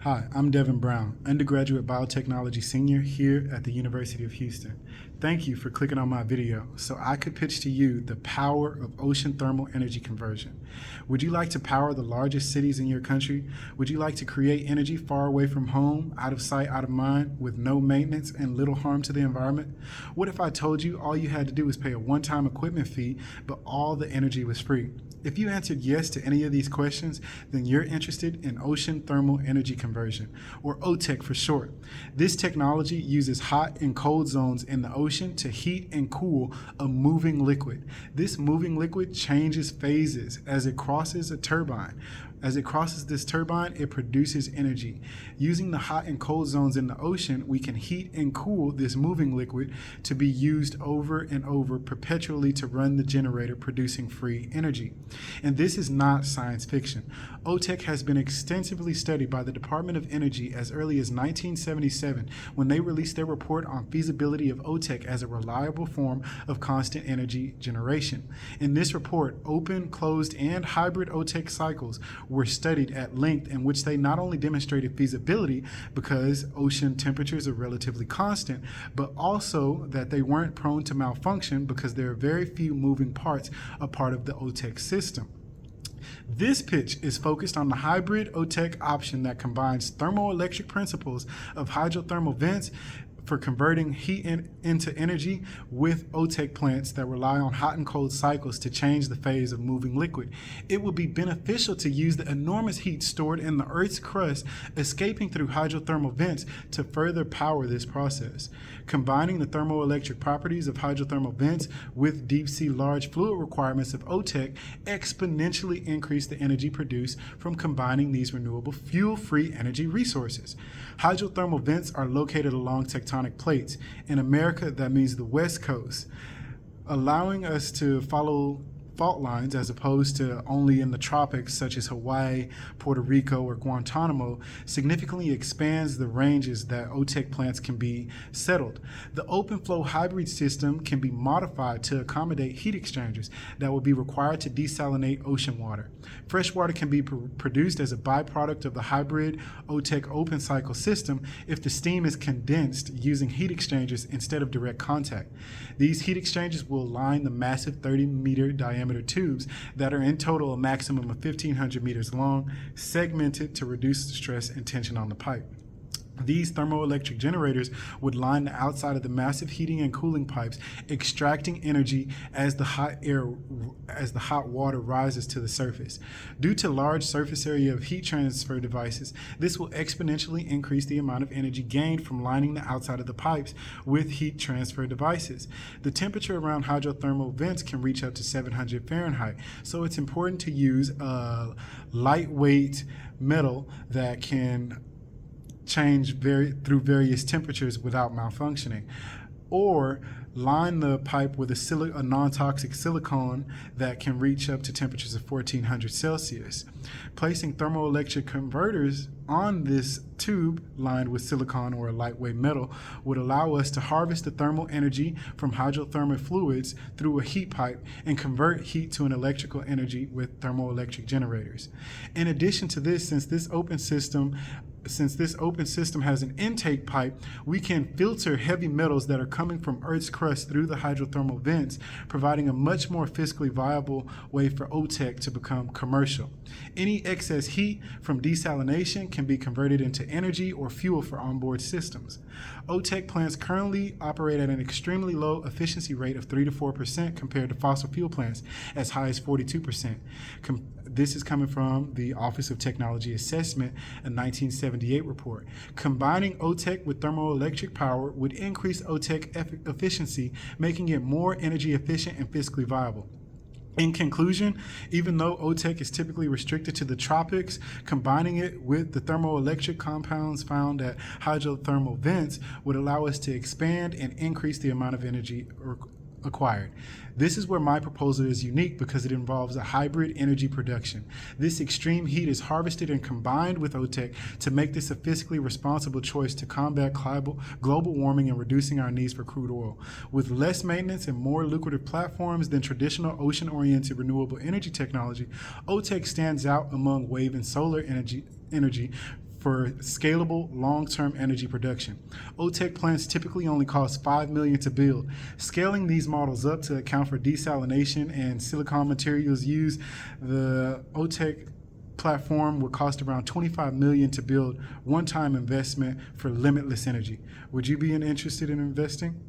Hi, I'm Devin Brown, undergraduate biotechnology senior here at the University of Houston. Thank you for clicking on my video so I could pitch to you the power of ocean thermal energy conversion. Would you like to power the largest cities in your country? Would you like to create energy far away from home, out of sight, out of mind, with no maintenance and little harm to the environment? What if I told you all you had to do was pay a one-time equipment fee, but all the energy was free? If you answered yes to any of these questions, then you're interested in ocean thermal energy conversion, or OTEC for short. This technology uses hot and cold zones in the ocean to heat and cool a moving liquid. This moving liquid changes phases as it crosses a turbine. As it crosses this turbine, it produces energy. Using the hot and cold zones in the ocean, we can heat and cool this moving liquid to be used over and over perpetually to run the generator, producing free energy. And this is not science fiction. OTEC has been extensively studied by the Department of Energy as early as 1977 when they released their report on feasibility of OTEC as a reliable form of constant energy generation. In this report, open, closed, and hybrid OTEC cycles were studied at length, in which they not only demonstrated feasibility because ocean temperatures are relatively constant, but also that they weren't prone to malfunction because there are very few moving parts a part of the OTEC system. This pitch is focused on the hybrid OTEC option that combines thermoelectric principles of hydrothermal vents for converting heat into energy with OTEC plants that rely on hot and cold cycles to change the phase of moving liquid. It would be beneficial to use the enormous heat stored in the Earth's crust escaping through hydrothermal vents to further power this process. Combining the thermoelectric properties of hydrothermal vents with deep-sea large fluid requirements of OTEC exponentially increase the energy produced from combining these renewable fuel-free energy resources. Hydrothermal vents are located along tectonic plates. In America, that means the West Coast, allowing us to follow fault lines as opposed to only in the tropics such as Hawaii, Puerto Rico, or Guantanamo, significantly expands the ranges that OTEC plants can be settled. The open flow hybrid system can be modified to accommodate heat exchangers that will be required to desalinate ocean water. Fresh water can be produced as a byproduct of the hybrid OTEC open cycle system if the steam is condensed using heat exchangers instead of direct contact. These heat exchangers will line the massive 30-meter diameter tubes that are in total a maximum of 1,500 meters long, segmented to reduce the stress and tension on the pipe. These thermoelectric generators would line the outside of the massive heating and cooling pipes, extracting energy as the hot water rises to the surface. Due to large surface area of heat transfer devices, this will exponentially increase the amount of energy gained from lining the outside of the pipes with heat transfer devices. The temperature around hydrothermal vents can reach up to 700 Fahrenheit, so it's important to use a lightweight metal that can change through various temperatures without malfunctioning, or line the pipe with a non-toxic silicone that can reach up to temperatures of 1400 Celsius. Placing thermoelectric converters on this tube lined with silicone or a lightweight metal would allow us to harvest the thermal energy from hydrothermal fluids through a heat pipe and convert heat to an electrical energy with thermoelectric generators. In addition to this, since this open system has an intake pipe, we can filter heavy metals that are coming from Earth's crust through the hydrothermal vents, providing a much more fiscally viable way for OTEC to become commercial. Any excess heat from desalination can be converted into energy or fuel for onboard systems. OTEC plants currently operate at an extremely low efficiency rate of 3 to 4% compared to fossil fuel plants as high as 42%. This is coming from the Office of Technology Assessment, a 1978 report. Combining OTEC with thermoelectric power would increase OTEC efficiency, making it more energy efficient and fiscally viable. In conclusion, even though OTEC is typically restricted to the tropics, combining it with the thermoelectric compounds found at hydrothermal vents would allow us to expand and increase the amount of energy acquired. This is where my proposal is unique because it involves a hybrid energy production. This extreme heat is harvested and combined with OTEC to make this a fiscally responsible choice to combat global warming and reducing our needs for crude oil. With less maintenance and more lucrative platforms than traditional ocean-oriented renewable energy technology, OTEC stands out among wave and solar energy for scalable long-term energy production. OTEC plants typically only cost $5 million to build. Scaling these models up to account for desalination and silicon materials used, the OTEC platform would cost around $25 million to build, one-time investment for limitless energy. Would you be interested in investing?